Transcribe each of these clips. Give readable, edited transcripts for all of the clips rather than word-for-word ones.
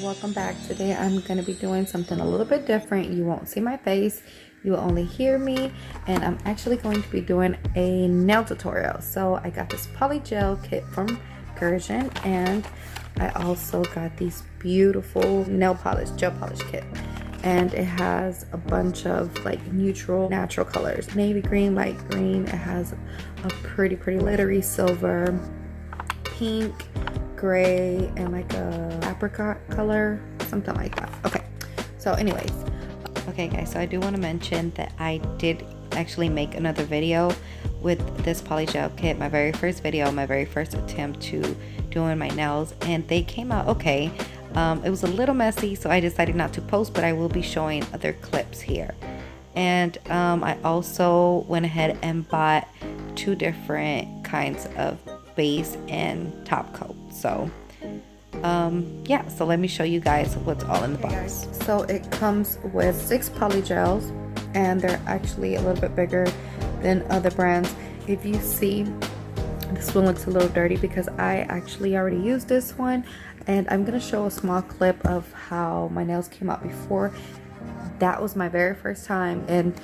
welcome back. Today I'm going to be doing something a little bit different. You won't see my face, you will only hear me, and I'm actually going to be doing a nail tutorial. So I got this poly gel kit from Gersion, and I also got these beautiful nail polish, gel polish kit, and it has a bunch of like neutral natural colors, navy green, light green. It has a pretty glittery silver, pink, gray, and like a apricot color, something like that. Okay, so anyways, okay guys, so I do want to mention that I did actually make another video with this poly gel kit, my very first video, my very first attempt to doing my nails, and they came out okay. It was a little messy, so I decided not to post, but I will be showing other clips here. And I also went ahead and bought two different kinds of base and top coat. So yeah, so let me show you guys what's all in the box. So it comes with 6 poly gels, and they're actually a little bit bigger than other brands. If you see, this one looks a little dirty because I actually already used this one, and I'm gonna show a small clip of how my nails came out before. That was my very first time, and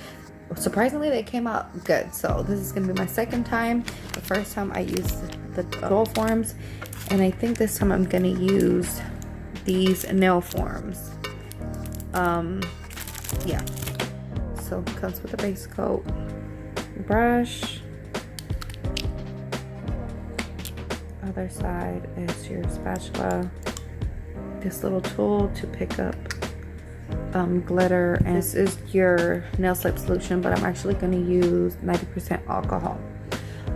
surprisingly they came out good. So this is gonna be my second time. The first time I used the roll forms, and I think this time I'm gonna use these nail forms. Yeah, so it comes with a base coat, brush, other side is your spatula, this little tool to pick up glitter, and this is your nail slip solution, but I'm actually going to use 90% alcohol.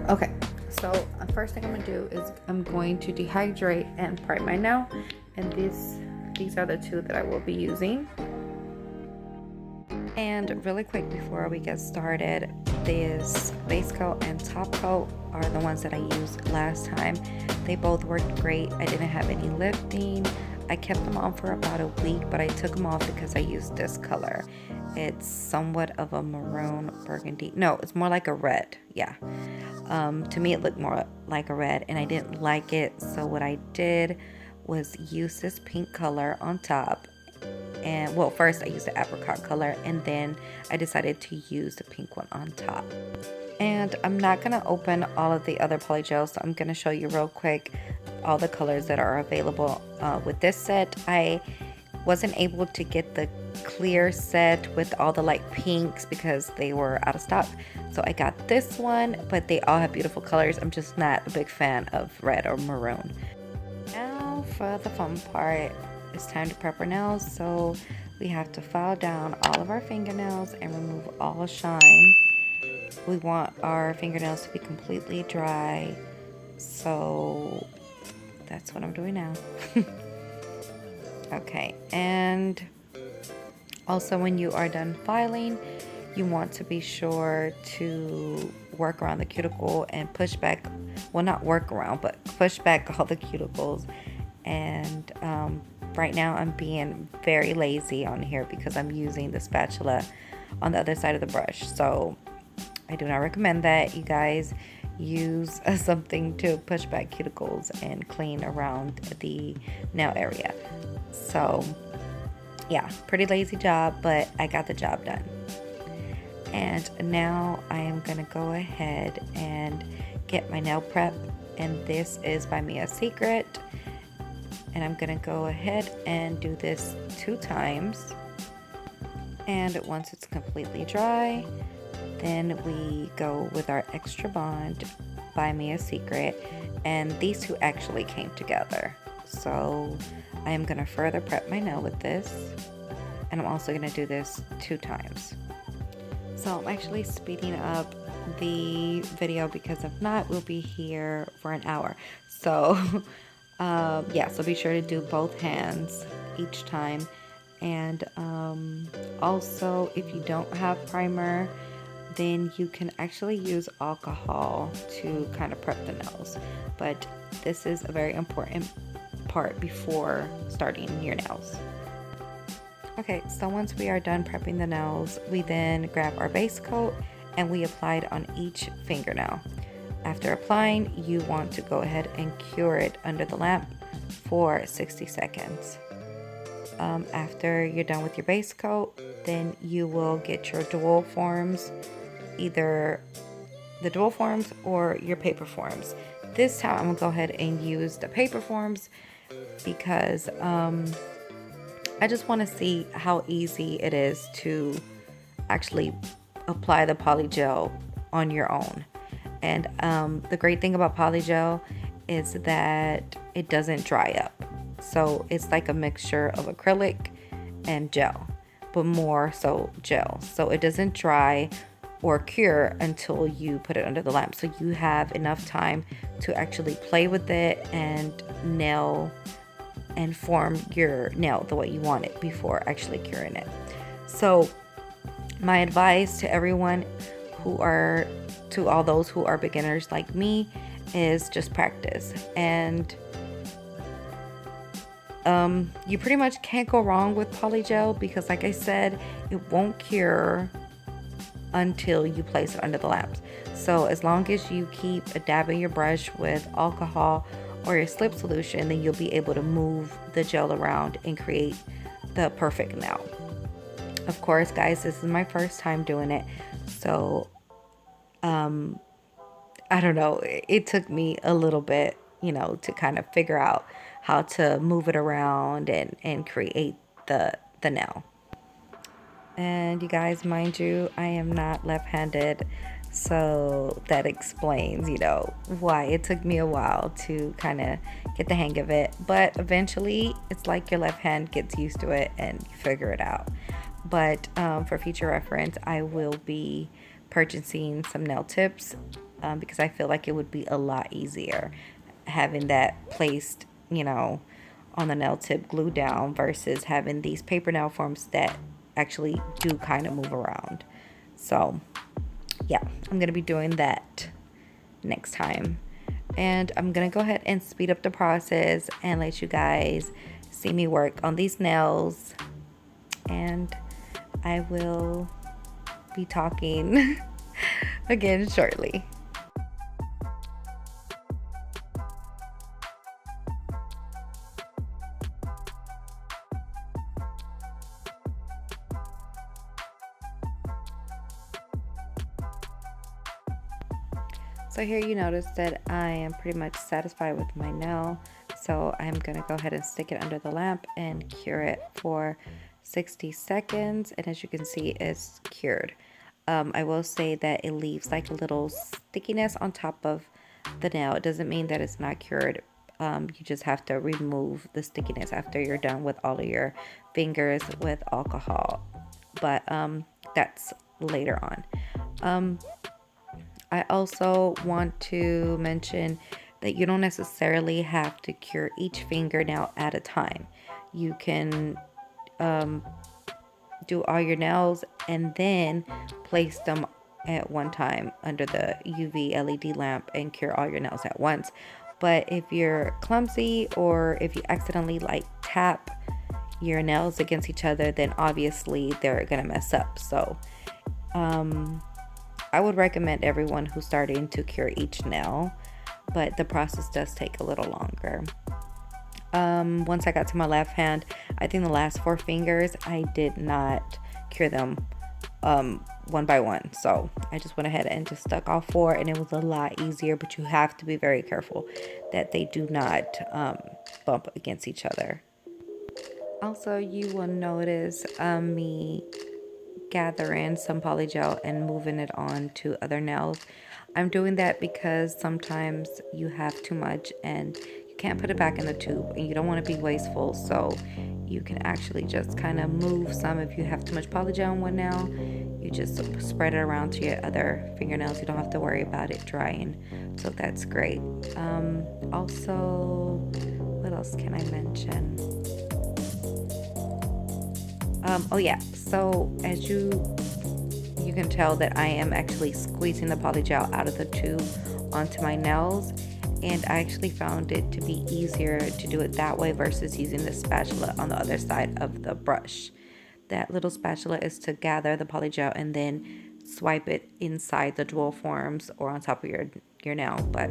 Okay, so the first thing I'm going to do is I'm going to dehydrate and prime my nail, and these are the two that I will be using. And really quick before we get started, this base coat and top coat are the ones that I used last time. They both worked great. I didn't have any lifting. I kept them on for about a week, but I took them off because I used this color. It's somewhat of a maroon burgundy. No, it's more like a red. Yeah. To me, it looked more like a red, and I didn't like it. So what I did was use this pink color on top. And well, first I used the apricot color, and then I decided to use the pink one on top. And I'm not going to open all of the other poly gels, so I'm going to show you real quick all the colors that are available with this set. I wasn't able to get the clear set with all the light pinks because they were out of stock. So I got this one, but they all have beautiful colors. I'm just not a big fan of red or maroon. Now for the fun part. It's time to prep our nails, so we have to file down all of our fingernails and remove all shine. We want our fingernails to be completely dry, so that's what I'm doing now. Okay, and also when you are done filing, you want to be sure to work around the cuticle and push back, well, not work around, but push back all the cuticles. And right now I'm being very lazy on here because I'm using the spatula on the other side of the brush. So I do not recommend that. You guys use something to push back cuticles and clean around the nail area. So yeah, pretty lazy job, but I got the job done. And now I am gonna go ahead and get my nail prep, and this is by Mia Secret. And I'm gonna go ahead and do this 2 times. And once it's completely dry, then we go with our Xtra Bond by Mia Secret. And these two actually came together. So I am gonna further prep my nail with this. And I'm also gonna do this 2 times. So I'm actually speeding up the video because if not, we'll be here for an hour. So yeah, so be sure to do both hands each time. And also, if you don't have primer, then you can actually use alcohol to kind of prep the nails. But this is a very important part before starting your nails. Okay, so once we are done prepping the nails, we then grab our base coat and we apply it on each fingernail. After applying, you want to go ahead and cure it under the lamp for 60 seconds. After you're done with your base coat, then you will get your dual forms, either the dual forms or your paper forms. This time I'm gonna go ahead and use the paper forms because I just want to see how easy it is to actually apply the poly gel on your own. And the great thing about poly gel is that it doesn't dry up. So it's like a mixture of acrylic and gel, but more so gel. So it doesn't dry or cure until you put it under the lamp. So you have enough time to actually play with it and nail and form your nail the way you want it before actually curing it. So my advice to everyone to all those who are beginners like me is just practice. And you pretty much can't go wrong with poly gel because, like I said, it won't cure until you place it under the lamps. So as long as you keep dabbing your brush with alcohol or your slip solution, then you'll be able to move the gel around and create the perfect nail. Of course, guys, this is my first time doing it, so I don't know, it took me a little bit, to kind of figure out how to move it around and create the nail. And you guys, mind you, I am not left-handed, so that explains, why it took me a while to kind of get the hang of it. But eventually, it's like your left hand gets used to it and you figure it out. But for future reference, I will be purchasing some nail tips because I feel like it would be a lot easier having that placed, on the nail tip glued down versus having these paper nail forms that actually do kind of move around. So yeah, I'm gonna be doing that next time, and I'm gonna go ahead and speed up the process and let you guys see me work on these nails, and I will be talking again shortly. So here you notice that I am pretty much satisfied with my nail. So I'm gonna go ahead and stick it under the lamp and cure it for 60 seconds. And as you can see, it's cured. I will say that it leaves like a little stickiness on top of the nail. It doesn't mean that it's not cured. You just have to remove the stickiness after you're done with all of your fingers with alcohol. But that's later on. I also want to mention that you don't necessarily have to cure each fingernail at a time. You can do all your nails and then place them at one time under the UV LED lamp and cure all your nails at once. But if you're clumsy or if you accidentally tap your nails against each other, then obviously they're gonna mess up. So I would recommend everyone who's starting to cure each nail, but the process does take a little longer. Once I got to my left hand, I think the last 4 fingers, I did not cure them one by one. So I just went ahead and just stuck all 4, and it was a lot easier, but you have to be very careful that they do not bump against each other. Also, you will notice me gathering some poly gel and moving it on to other nails. I'm doing that because sometimes you have too much and you can't put it back in the tube, and you don't want to be wasteful, so you can actually just kind of move some. If you have too much poly gel on one nail, you just spread it around to your other fingernails. You don't have to worry about it drying, so that's great. Also, what else can I mention? Oh yeah, so as you can tell that I am actually squeezing the poly gel out of the tube onto my nails, and I actually found it to be easier to do it that way versus using the spatula on the other side of the brush. That little spatula is to gather the poly gel and then swipe it inside the dual forms or on top of your nail. But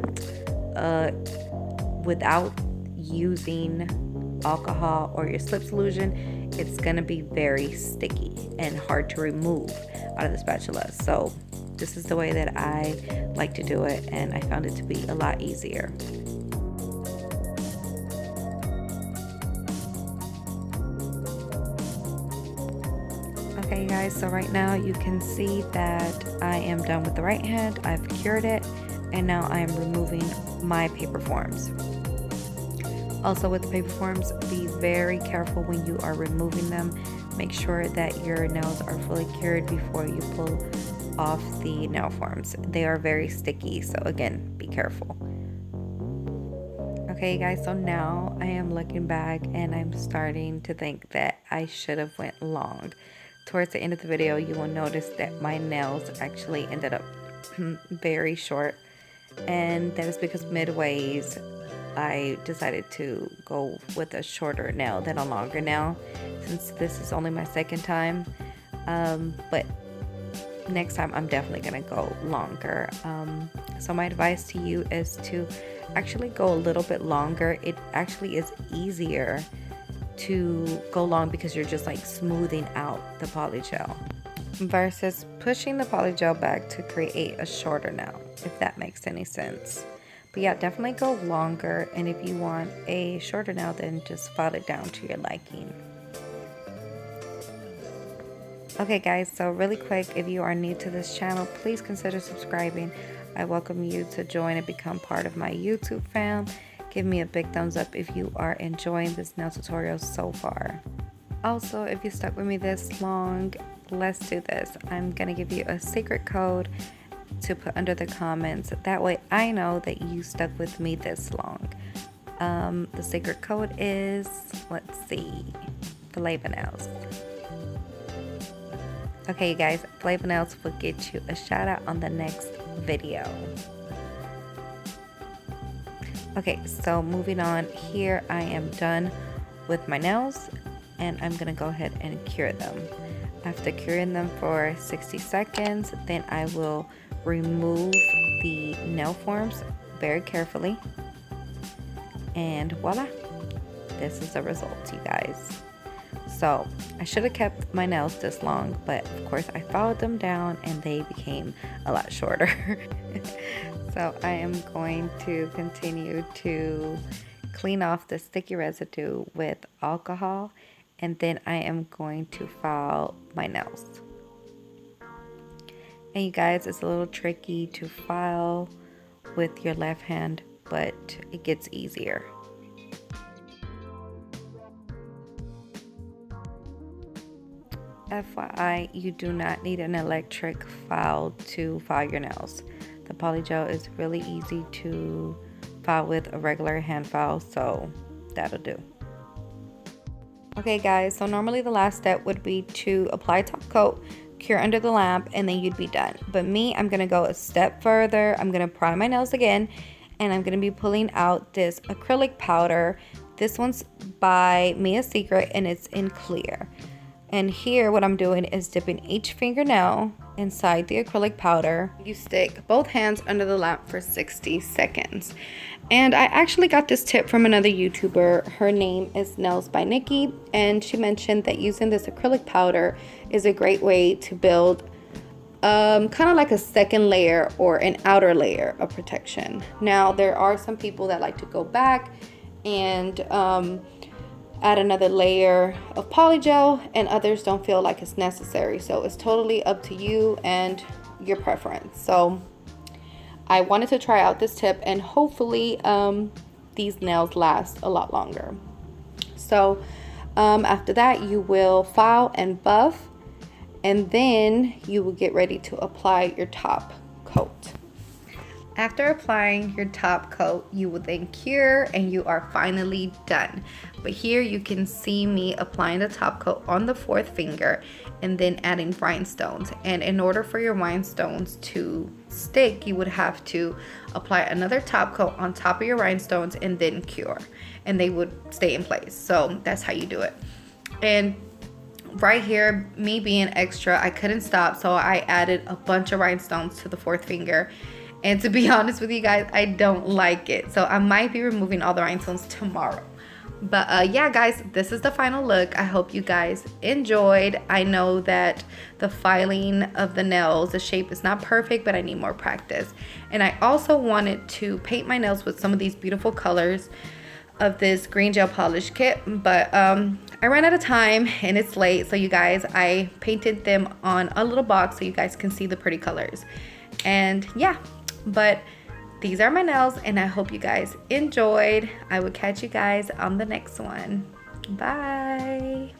without using alcohol or your slip solution, it's gonna be very sticky and hard to remove out of the spatula. So this is the way that I like to do it, and I found it to be a lot easier. Okay guys, so right now you can see that I am done with the right hand. I've cured it, and now I am removing my paper forms. Also with the paper forms, be very careful when you are removing them. Make sure that your nails are fully cured before you pull off the nail forms. They are very sticky, so again, be careful. Okay guys, so now I am looking back and I'm starting to think that I should have went long. Towards the end of the video, you will notice that my nails actually ended up very short, and that is because midways I decided to go with a shorter nail than a longer nail, since this is only my second time. But next time I'm definitely gonna go longer. So my advice to you is to actually go a little bit longer. It actually is easier to go long because you're just like smoothing out the poly gel versus pushing the poly gel back to create a shorter nail, if that makes any sense. But yeah, definitely go longer, and if you want a shorter nail, then just file it down to your liking. Okay guys, so really quick, if you are new to this channel, please consider subscribing. I welcome you to join and become part of my YouTube fam. Give me a big thumbs up if you are enjoying this nail tutorial so far. Also, if you stuck with me this long, let's do this. I'm gonna give you a secret code to put under the comments. That way I know that you stuck with me this long. The secret code is, let's see, Flava Nails. Okay you guys, Flava Nails will get you a shout out on the next video. Okay, so moving on, here I am done with my nails, and I'm gonna go ahead and cure them. After curing them for 60 seconds, then I will remove the nail forms very carefully, and voila, this is the result, you guys. So I should have kept my nails this long, but of course I followed them down and they became a lot shorter. So I am going to continue to clean off the sticky residue with alcohol, and then I am going to file my nails. And you guys, it's a little tricky to file with your left hand, but it gets easier. FYI, you do not need an electric file to file your nails. The poly gel is really easy to file with a regular hand file, so that'll do. Okay guys, so normally the last step would be to apply top coat, cure under the lamp, and then you'd be done. But me, I'm gonna go a step further. I'm gonna prime my nails again, and I'm gonna be pulling out this acrylic powder. This one's by Mia's Secret, and it's in clear. And here what I'm doing is dipping each fingernail inside the acrylic powder. You stick both hands under the lamp for 60 seconds. And I actually got this tip from another YouTuber. Her name is Nails by Nikki, and she mentioned that using this acrylic powder is a great way to build kind of like a second layer or an outer layer of protection. Now there are some people that like to go back and add another layer of poly gel, and others don't feel like it's necessary. So it's totally up to you and your preference. So I wanted to try out this tip, and hopefully these nails last a lot longer. So after that, you will file and buff, and then you will get ready to apply your top coat. After applying your top coat, you will then cure, and you are finally done. But here you can see me applying the top coat on the fourth finger and then adding rhinestones. And in order for your rhinestones to stick, you would have to apply another top coat on top of your rhinestones and then cure, and they would stay in place. So that's how you do it. And right here, me being extra, I couldn't stop, so I added a bunch of rhinestones to the fourth finger. And to be honest with you guys, I don't like it. So I might be removing all the rhinestones tomorrow. But yeah, guys, this is the final look. I hope you guys enjoyed. I know that the filing of the nails, the shape is not perfect, but I need more practice. And I also wanted to paint my nails with some of these beautiful colors of this green gel polish kit, but I ran out of time and it's late. So you guys, I painted them on a little box so you guys can see the pretty colors. And yeah, but these are my nails and I hope you guys enjoyed. I will catch you guys on the next one. Bye.